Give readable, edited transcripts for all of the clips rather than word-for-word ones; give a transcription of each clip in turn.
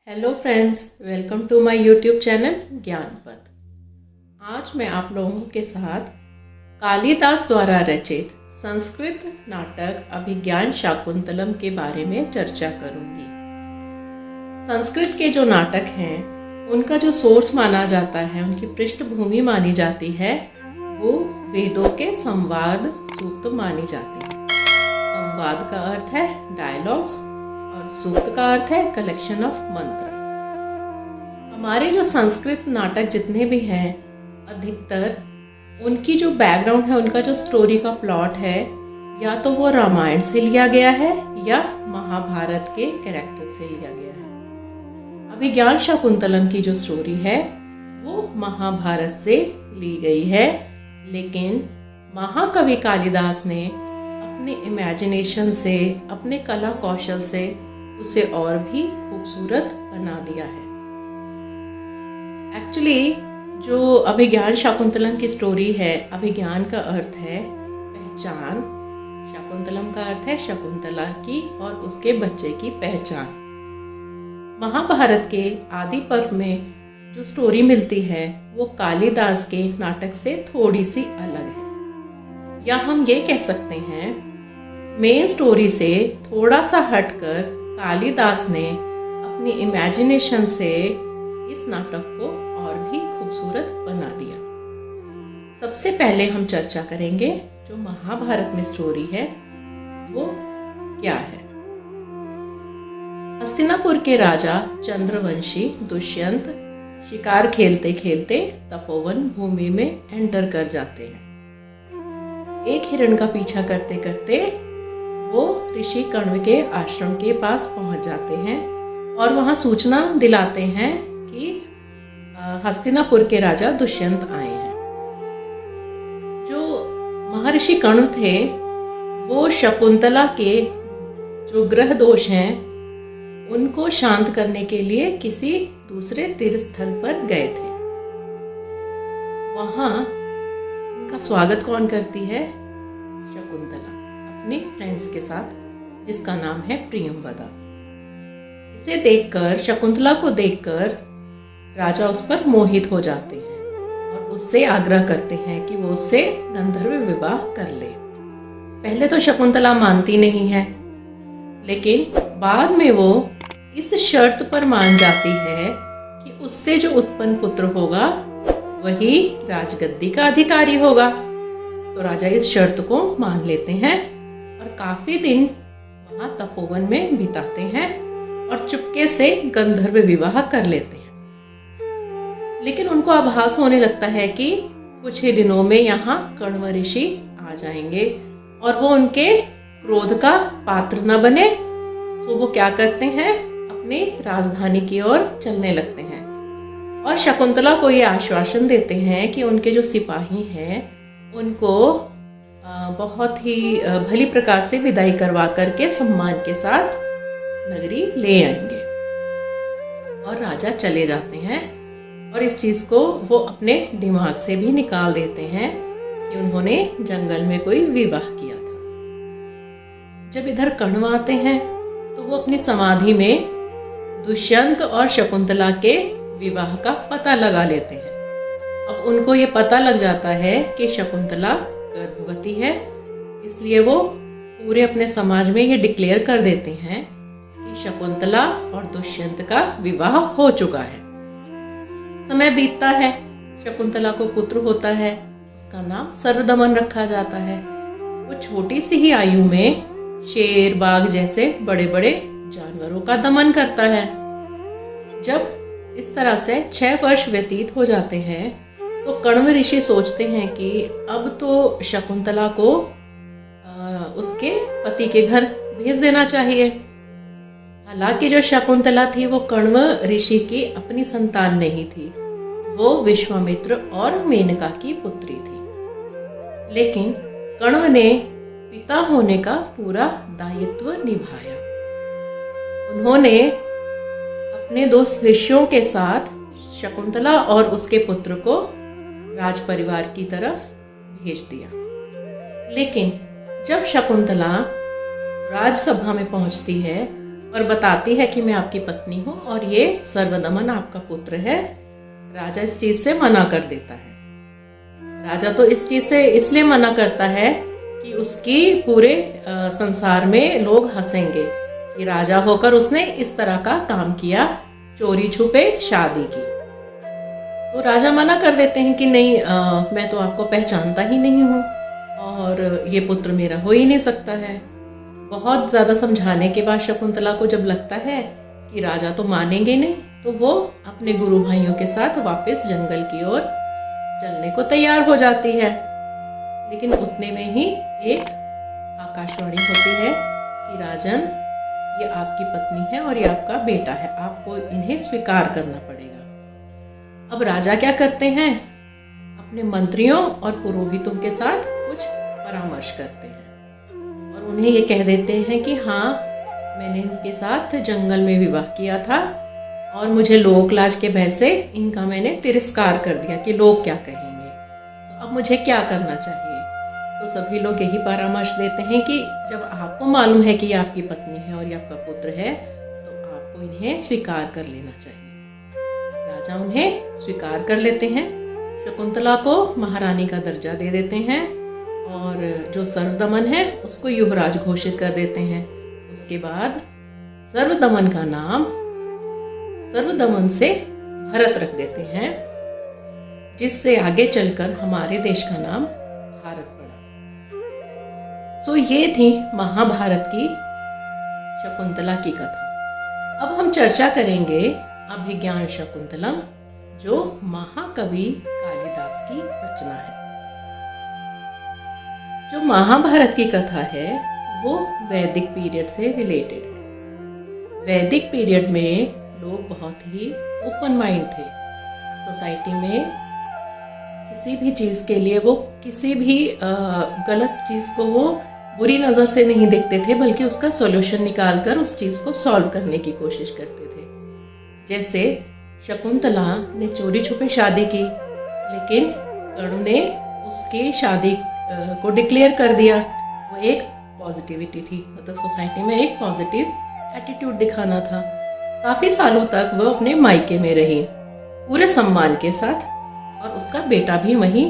Hello friends, welcome to my YouTube channel Gyanpath. आज मैं आप लोगों के साथ कालिदास द्वारा रचित संस्कृत नाटक अभिज्ञान शाकुंतलम के बारे में चर्चा करूंगी। संस्कृत के जो नाटक हैं उनका जो सोर्स माना जाता है, उनकी पृष्ठभूमि मानी जाती है, वो वेदों के संवाद सूक्त मानी जाती है। संवाद का अर्थ है डायलॉग्स और सूक्त का अर्थ है कलेक्शन ऑफ मंत्र। हमारे जो संस्कृत नाटक जितने भी हैं, अधिकतर उनकी जो बैकग्राउंड है, उनका जो स्टोरी का प्लॉट है, या तो वो रामायण से लिया गया है या महाभारत के कैरेक्टर से लिया गया है। अभिज्ञान शाकुंतलम की जो स्टोरी है वो महाभारत से ली गई है, लेकिन महाकवि कालिदास ने अपने इमेजिनेशन से, अपने कला कौशल से उसे और भी खूबसूरत बना दिया है। एक्चुअली जो अभिज्ञान शाकुंतलम की स्टोरी है, अभिज्ञान का अर्थ है पहचान, शाकुंतलम का अर्थ है शकुंतला की और उसके बच्चे की पहचान। महाभारत के आदि पर्व में जो स्टोरी मिलती है वो कालिदास के नाटक से थोड़ी सी अलग है, या हम ये कह सकते हैं मेन स्टोरी से थोड़ा सा हटकर कालिदास ने अपनी इमेजिनेशन से इस नाटक को और भी खूबसूरत बना दिया। सबसे पहले हम चर्चा करेंगे जो महाभारत में स्टोरी है वो क्या है। हस्तिनापुर के राजा चंद्रवंशी दुष्यंत शिकार खेलते खेलते तपोवन भूमि में एंटर कर जाते हैं। एक हिरण का पीछा करते करते वो ऋषि कण्व के आश्रम के पास पहुंच जाते हैं और वहां सूचना दिलाते हैं कि हस्तिनापुर के राजा दुष्यंत आए हैं। जो महर्षि कण्व थे वो शकुंतला के जो ग्रह दोष हैं उनको शांत करने के लिए किसी दूसरे तीर्थ स्थल पर गए थे। वहां उनका स्वागत कौन करती है? शकुंतला अपने फ्रेंड्स के साथ, जिसका नाम है प्रियंवदा। इसे देखकर, शकुंतला को देखकर राजा उस पर मोहित हो जाते हैं और उससे आग्रह करते हैं कि वो उससे गंधर्व विवाह कर ले। पहले तो शकुंतला मानती नहीं है, लेकिन बाद में वो इस शर्त पर मान जाती है कि उससे जो उत्पन्न पुत्र होगा वही राजगद्दी का अधिकारी होगा। तो राजा इस शर्त को मान लेते हैं और काफी दिन वहां तपोवन में बिताते हैं और चुपके से गंधर्व विवाह कर लेते हैं। लेकिन उनको आभास होने लगता है कि कुछ ही दिनों में यहाँ कण्व ऋषि आ जाएंगे और वो उनके क्रोध का पात्र न बने। तो वो क्या करते हैं, अपनी राजधानी की ओर चलने लगते हैं और शकुंतला को ये आश्वासन देते हैं कि उनके जो सिपाही हैं उनको बहुत ही भली प्रकार से विदाई करवा करके सम्मान के साथ नगरी ले आएंगे। और राजा चले जाते हैं और इस चीज को वो अपने दिमाग से भी निकाल देते हैं कि उन्होंने जंगल में कोई विवाह किया था। जब इधर कण्व आते हैं तो वो अपनी समाधि में दुष्यंत और शकुंतला के विवाह का पता लगा लेते हैं। अब उनको ये पता लग जाता है कि शकुंतला गर्भवती है, इसलिए वो पूरे अपने समाज में ये डिक्लेयर कर देते हैं कि शकुंतला और दुष्यंत का विवाह हो चुका है। समय बीतता है, शकुंतला को पुत्र होता है, उसका नाम सर्वदमन रखा जाता है। वो छोटी सी ही आयु में शेर, बाघ जैसे बड़े बड़े जानवरों का दमन करता है। जब इस तरह से 6 वर्ष व्यतीत हो जाते हैं तो कण्व ऋषि सोचते हैं कि अब तो शकुंतला को उसके पति के घर भेज देना चाहिए। हालांकि जो शकुंतला थी वो कण्व ऋषि की अपनी संतान नहीं थी, वो विश्वामित्र और मेनका की पुत्री थी। लेकिन कण्व ने पिता होने का पूरा दायित्व निभाया। उन्होंने अपने 2 शिष्यों के साथ शकुंतला और उसके पुत्र को राज परिवार की तरफ भेज दिया। लेकिन जब शकुंतला राजसभा में पहुंचती है और बताती है कि मैं आपकी पत्नी हूँ और ये सर्वदमन आपका पुत्र है। राजा इस चीज से मना कर देता है। राजा तो इस चीज से इसलिए मना करता है कि उसकी पूरे संसार में लोग हंसेंगे कि राजा होकर उसने इस तरह का काम किया, चोरी छुपे शादी की। तो राजा मना कर देते हैं कि नहीं, मैं तो आपको पहचानता ही नहीं हूँ और ये पुत्र मेरा हो ही नहीं सकता है। बहुत ज़्यादा समझाने के बाद शकुंतला को जब लगता है कि राजा तो मानेंगे नहीं, तो वो अपने गुरु भाइयों के साथ वापस जंगल की ओर चलने को तैयार हो जाती है। लेकिन उतने में ही एक आकाशवाणी होती है कि राजन, ये आपकी पत्नी है और ये आपका बेटा है, आपको इन्हें स्वीकार करना पड़ेगा। अब राजा क्या करते हैं, अपने मंत्रियों और पुरोहितों के साथ कुछ परामर्श करते हैं और उन्हें ये कह देते हैं कि हाँ, मैंने इनके साथ जंगल में विवाह किया था और मुझे लोक लाज के भय से इनका मैंने तिरस्कार कर दिया कि लोग क्या कहेंगे, तो अब मुझे क्या करना चाहिए। तो सभी लोग यही परामर्श देते हैं कि जब आपको मालूम है कि ये आपकी पत्नी है और ये आपका पुत्र है, तो आपको इन्हें स्वीकार कर लेना चाहिए। राजा उन्हें स्वीकार कर लेते हैं, शकुंतला को महारानी का दर्जा दे देते हैं और जो सर्वदमन है उसको युवराज घोषित कर देते हैं। उसके बाद सर्वदमन का नाम सर्वदमन से भरत रख देते हैं, जिससे आगे चलकर हमारे देश का नाम भारत पड़ा। सो ये थी महाभारत की शकुंतला की कथा। अब हम चर्चा करेंगे अभिज्ञान शकुंतलम, जो महाकवि कालिदास की रचना है। जो महाभारत की कथा है वो वैदिक पीरियड से रिलेटेड है। वैदिक पीरियड में लोग बहुत ही ओपन माइंड थे। सोसाइटी में किसी भी चीज़ के लिए वो किसी भी गलत चीज़ को वो बुरी नज़र से नहीं देखते थे, बल्कि उसका सॉल्यूशन निकाल कर उस चीज़ को सॉल्व करने की कोशिश करते थे। जैसे शकुंतला ने चोरी छुपे शादी की, लेकिन कर्ण ने उसकी शादी को डिक्लेयर कर दिया। वो एक पॉजिटिविटी थी, मतलब सोसाइटी में एक पॉजिटिव एटीट्यूड दिखाना था। काफ़ी सालों तक वो अपने मायके में रही पूरे सम्मान के साथ, और उसका बेटा भी वहीं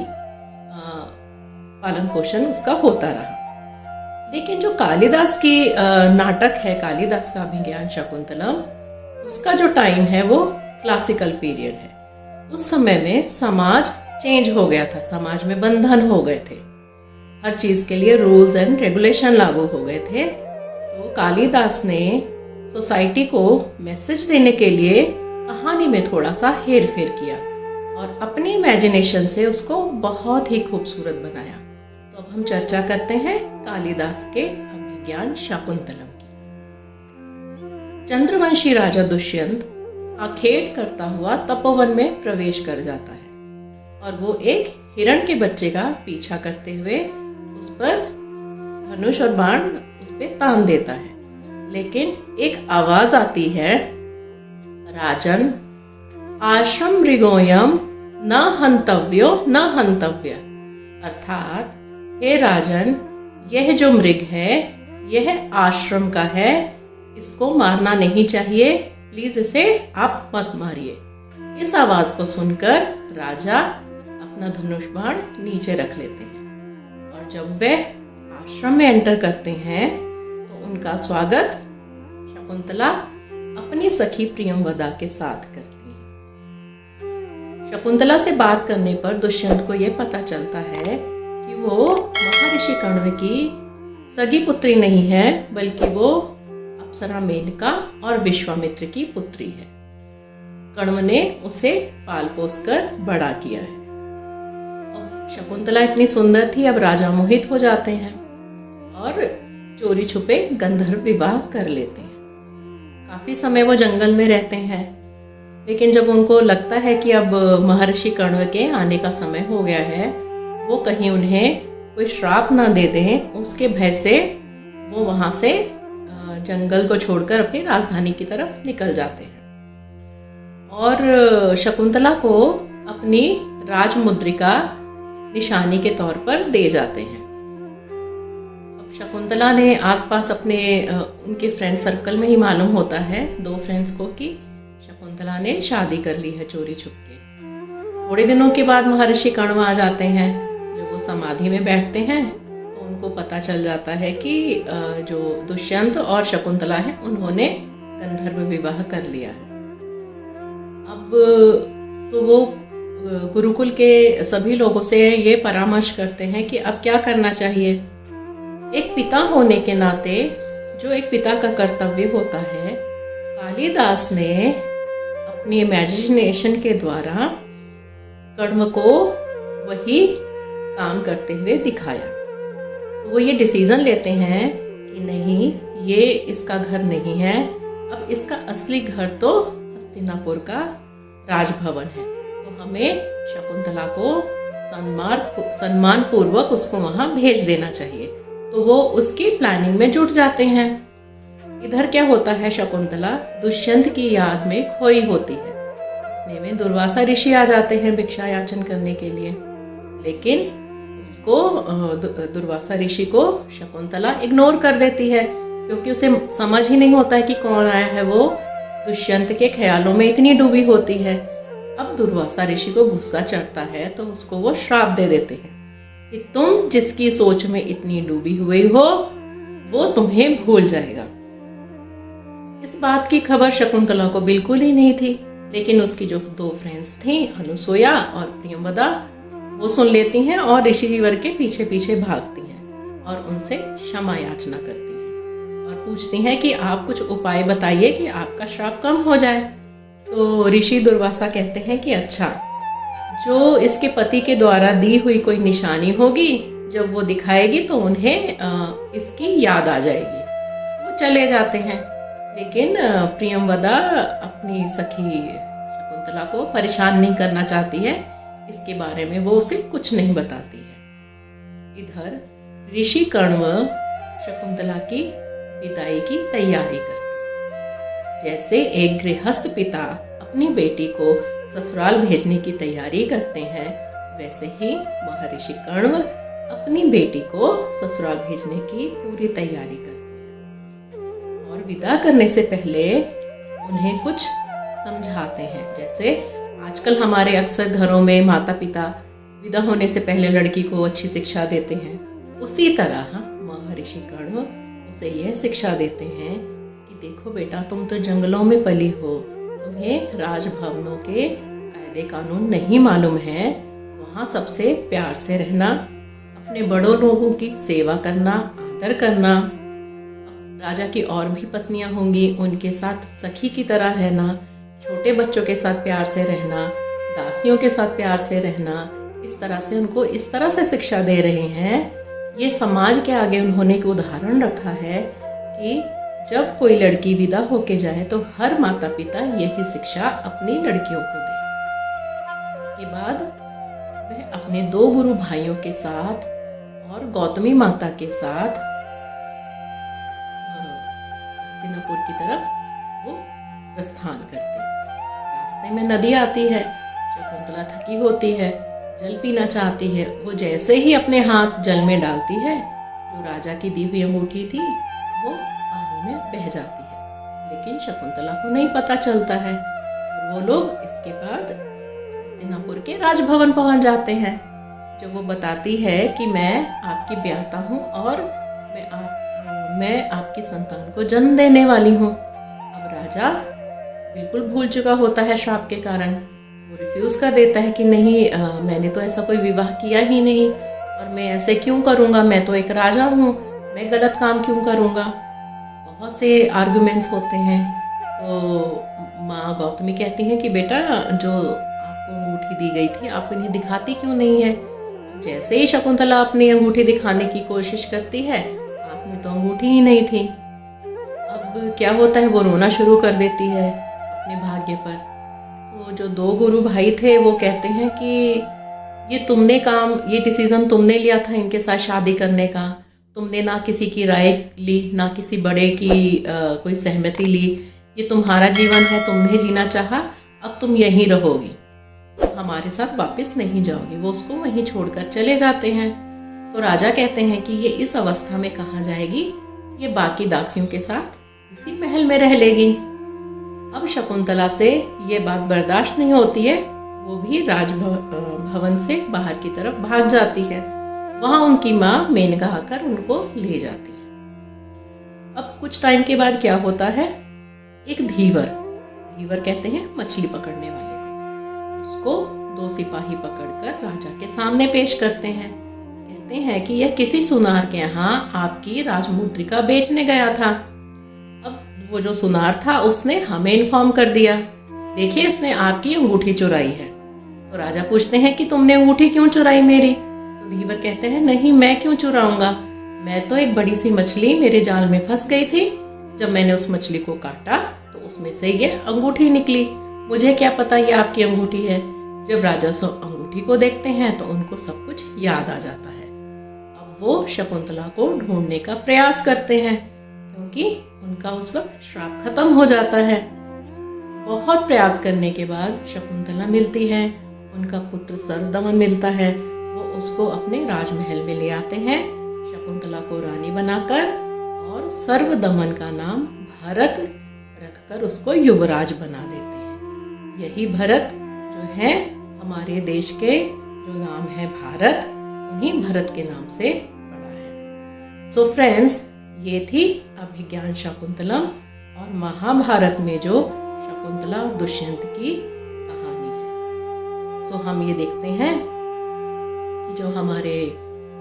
पालन पोषण उसका होता रहा। लेकिन जो कालिदास की नाटक है, कालिदास का अभिज्ञान शकुंतलम, उसका जो टाइम है वो क्लासिकल पीरियड है। उस समय में समाज चेंज हो गया था, समाज में बंधन हो गए थे, हर चीज़ के लिए रूल्स एंड रेगुलेशन लागू हो गए थे। तो कालिदास ने सोसाइटी को मैसेज देने के लिए कहानी में थोड़ा सा हेर फेर किया और अपनी इमेजिनेशन से उसको बहुत ही खूबसूरत बनाया। तो अब हम चर्चा करते हैं कालिदास के अभिज्ञान शकुंतलम की। चंद्रवंशी राजा दुष्यंत आखेट करता हुआ तपोवन में प्रवेश कर जाता है और वो एक हिरण के बच्चे का पीछा करते हुए उस पर धनुष और बाण उस पर तान देता है। लेकिन एक आवाज आती है, राजन आश्रम मृगोयम न हंतव्यो न हंतव्य, अर्थात हे राजन, यह जो मृग है यह आश्रम का है, इसको मारना नहीं चाहिए, प्लीज इसे आप मत मारिए। इस आवाज को सुनकर राजा अपना धनुष बाण नीचे रख लेते हैं और जब वे आश्रम में एंटर करते हैं तो उनका स्वागत शकुंतला अपनी सखी प्रियंवदा के साथ करती है। शकुंतला से बात करने पर दुष्यंत को यह पता चलता है कि वो महर्षि कण्व की सगी पुत्री नहीं है, बल्कि वो अप्सरा मेनका और विश्वामित्र की पुत्री है। कण्व ने उसे पाल पोस कर बड़ा किया है। अब शकुंतला इतनी सुंदर थी, अब राजा मोहित हो जाते हैं और चोरी छुपे गंधर्व विवाह कर लेते हैं। काफी समय वो जंगल में रहते हैं, लेकिन जब उनको लगता है कि अब महर्षि कण्व के आने का समय हो गया है, वो कहीं उन्हें कोई श्राप ना दे दें, उसके भय से वो वहां से जंगल को छोड़कर अपनी राजधानी की तरफ निकल जाते हैं और शकुंतला को अपनी राजमुद्रिका निशानी के तौर पर दे जाते हैं। अब शकुंतला ने आसपास अपने उनके फ्रेंड सर्कल में ही मालूम होता है 2 फ्रेंड्स को कि शकुंतला ने शादी कर ली है चोरी छुपके। थोड़े दिनों के बाद महर्षि कण्व आ जाते हैं। जब वो समाधि में बैठते हैं तो उनको पता चल जाता है कि जो दुष्यंत और शकुंतला है उन्होंने गंधर्व विवाह कर लिया है। अब तो वो गुरुकुल के सभी लोगों से ये परामर्श करते हैं कि अब क्या करना चाहिए। एक पिता होने के नाते जो एक पिता का कर्तव्य होता है, कालिदास ने अपनी इमेजिनेशन के द्वारा कण्व को वही काम करते हुए दिखाया। तो वो ये डिसीजन लेते हैं कि नहीं, ये इसका घर नहीं है, अब इसका असली घर तो हस्तिनापुर का राजभवन है, तो हमें शकुंतला को सम्मान पूर्वक उसको वहां भेज देना चाहिए। तो वो उसकी प्लानिंग में जुट जाते हैं। इधर क्या होता है, शकुंतला दुष्यंत की याद में खोई होती है। इतने में दुर्वासा ऋषि आ जाते हैं भिक्षा याचन करने के लिए, लेकिन उसको दुर्वासा ऋषि को शकुंतला इग्नोर कर देती है, क्योंकि उसे समझ ही नहीं होता है कि कौन आया है। वो दुष्यंत के ख्यालों में इतनी डूबी होती है। अब दुर्वासा ऋषि को गुस्सा चढ़ता है तो उसको वो श्राप दे देते हैं कि तुम जिसकी सोच में इतनी डूबी हुई हो वो तुम्हें भूल जाएगा। इस बात की खबर शकुंतला को बिल्कुल ही नहीं थी, लेकिन उसकी जो 2 फ्रेंड्स थी, अनुसुईया और प्रियंवदा, वो सुन लेती हैं और ऋषिवर के पीछे पीछे भागती हैं और उनसे क्षमा याचना करती हैं और पूछती हैं कि आप कुछ उपाय बताइए कि आपका श्राप कम हो जाए। तो ऋषि दुर्वासा कहते हैं कि अच्छा, जो इसके पति के द्वारा दी हुई कोई निशानी होगी, जब वो दिखाएगी तो उन्हें इसकी याद आ जाएगी। वो चले जाते हैं, लेकिन प्रियंवदा अपनी सखी शकुंतला को परेशान नहीं करना चाहती है, इसके बारे में वो उसे कुछ नहीं बताती है। इधर ऋषि कण्व शकुंतला की विदाई की तैयारी करते हैं। जैसे एक गृहस्थ पिता अपनी बेटी को ससुराल भेजने की तैयारी करते हैं, वैसे ही महर्षि कण्व अपनी बेटी को ससुराल भेजने की पूरी तैयारी करते हैं और विदा करने से पहले उन्हें कुछ समझाते हैं। जैसे आजकल हमारे अक्सर घरों में माता पिता विदा होने से पहले लड़की को अच्छी शिक्षा देते हैं, उसी तरह महर्षि कण्व उसे यह शिक्षा देते हैं कि देखो बेटा, तुम तो जंगलों में पली हो, तुम्हें राजभवनों के कायदे कानून नहीं मालूम है। वहाँ सबसे प्यार से रहना, अपने बड़ों लोगों की सेवा करना, आदर करना, राजा की और भी पत्नियां होंगी, उनके साथ सखी की तरह रहना, छोटे बच्चों के साथ प्यार से रहना, दासियों के साथ प्यार से रहना, इस तरह से उनको इस तरह से शिक्षा दे रहे हैं। ये समाज के आगे उन्होंने एक उदाहरण रखा है कि जब कोई लड़की विदा होके जाए तो हर माता पिता यही शिक्षा अपनी लड़कियों को दे। इसके बाद वह अपने 2 गुरु भाइयों के साथ और गौतमी माता के साथ हस्तिनापुर की तरफ वो प्रस्थान करते हैं। रास्ते में नदी आती है, शकुंतला थकी होती है, जल पीना चाहती है। वो जैसे ही अपने हाथ जल में डालती है, जो राजा की दी हुई अंगूठी थी वो पानी में बह जाती है, लेकिन शकुंतला को नहीं पता चलता है और वो लोग इसके बाद हस्तिनापुर के राजभवन पहुंच जाते हैं। जब वो बताती है कि मैं आपकी ब्याहता हूँ और मैं आपकी संतान को जन्म देने वाली हूँ। अब राजा बिल्कुल भूल चुका होता है श्राप के कारण। वो रिफ्यूज कर देता है कि नहीं, मैंने तो ऐसा कोई विवाह किया ही नहीं और मैं ऐसे क्यों करूँगा, मैं तो एक राजा हूँ, मैं गलत काम क्यों करूँगा। बहुत से आर्गुमेंट्स होते हैं। तो माँ गौतमी कहती हैं कि बेटा, जो आपको अंगूठी दी गई थी आप इन्हें दिखाती क्यों नहीं है। जैसे ही शकुंतला अपनी अंगूठी दिखाने की कोशिश करती है, हाथ में तो अंगूठी ही नहीं थी। अब क्या होता है, वो रोना शुरू कर देती है अपने भाग्य पर। तो जो 2 गुरु भाई थे वो कहते हैं कि ये डिसीजन तुमने लिया था इनके साथ शादी करने का। तुमने ना किसी की राय ली, ना किसी बड़े की कोई सहमति ली। ये तुम्हारा जीवन है, तुमने जीना चाहा, अब तुम यहीं रहोगी, हमारे साथ वापस नहीं जाओगी। वो उसको वहीं छोड़कर चले जाते हैं। तो राजा कहते हैं कि ये इस अवस्था में कहाँ जाएगी, ये बाकी दासियों के साथ इसी महल में रह लेगी। अब शकुंतला से ये बात बर्दाश्त नहीं होती है, वो भी राजभवन से बाहर की तरफ भाग जाती है। वहां उनकी माँ मेनका आकर उनको ले जाती है। अब कुछ टाइम के बाद क्या होता है, एक धीवर कहते हैं मछली पकड़ने वाले को, उसको 2 सिपाही पकड़कर राजा के सामने पेश करते हैं। कहते हैं कि यह किसी सुनार के यहाँ आपकी राजमुद्रिका बेचने गया था। अब वो जो सुनार था उसने हमें इन्फॉर्म कर दिया, देखिए इसने आपकी अंगूठी चुराई है। तो राजा पूछते हैं कि तुमने अंगूठी क्यों चुराई मेरी? तो धीवर कहते हैं नहीं, मैं क्यों चुराऊंगा, मैं तो एक बड़ी सी मछली मेरे जाल में फंस गई थी, जब मैंने उस मछली को काटा तो उसमें से ये अंगूठी निकली, मुझे क्या पता ये आपकी अंगूठी है। जब राजा अंगूठी को देखते हैं तो उनको सब कुछ याद आ जाता है। अब वो शकुंतला को ढूंढने का प्रयास करते हैं, क्योंकि उनका उस वक्त श्राप खत्म हो जाता है। बहुत प्रयास करने के बाद शकुंतला मिलती है, उनका पुत्र सर्वदमन मिलता है। वो उसको अपने राजमहल में ले आते हैं, शकुंतला को रानी बनाकर, और सर्वदमन का नाम भरत रखकर उसको युवराज बना देते हैं। यही भरत जो है हमारे देश के जो नाम है भारत, उन्हीं भरत के नाम से पड़ा है। सो फ्रेंड्स, ये थी अभिज्ञान शकुंतलम और महाभारत में जो शकुंतला और दुष्यंत की कहानी है। सो हम ये देखते हैं कि जो हमारे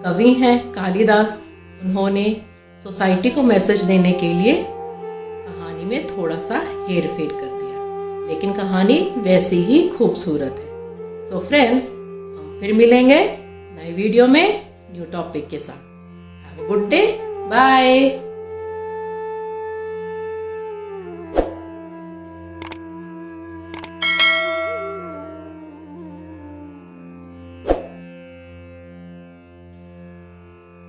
कवि हैं कालिदास, उन्होंने सोसाइटी को मैसेज देने के लिए कहानी में थोड़ा सा हेर फेर कर दिया, लेकिन कहानी वैसी ही खूबसूरत है। सो फ्रेंड्स, हम फिर मिलेंगे नए वीडियो में न्यू टॉपिक के साथ। Have a good day, bye.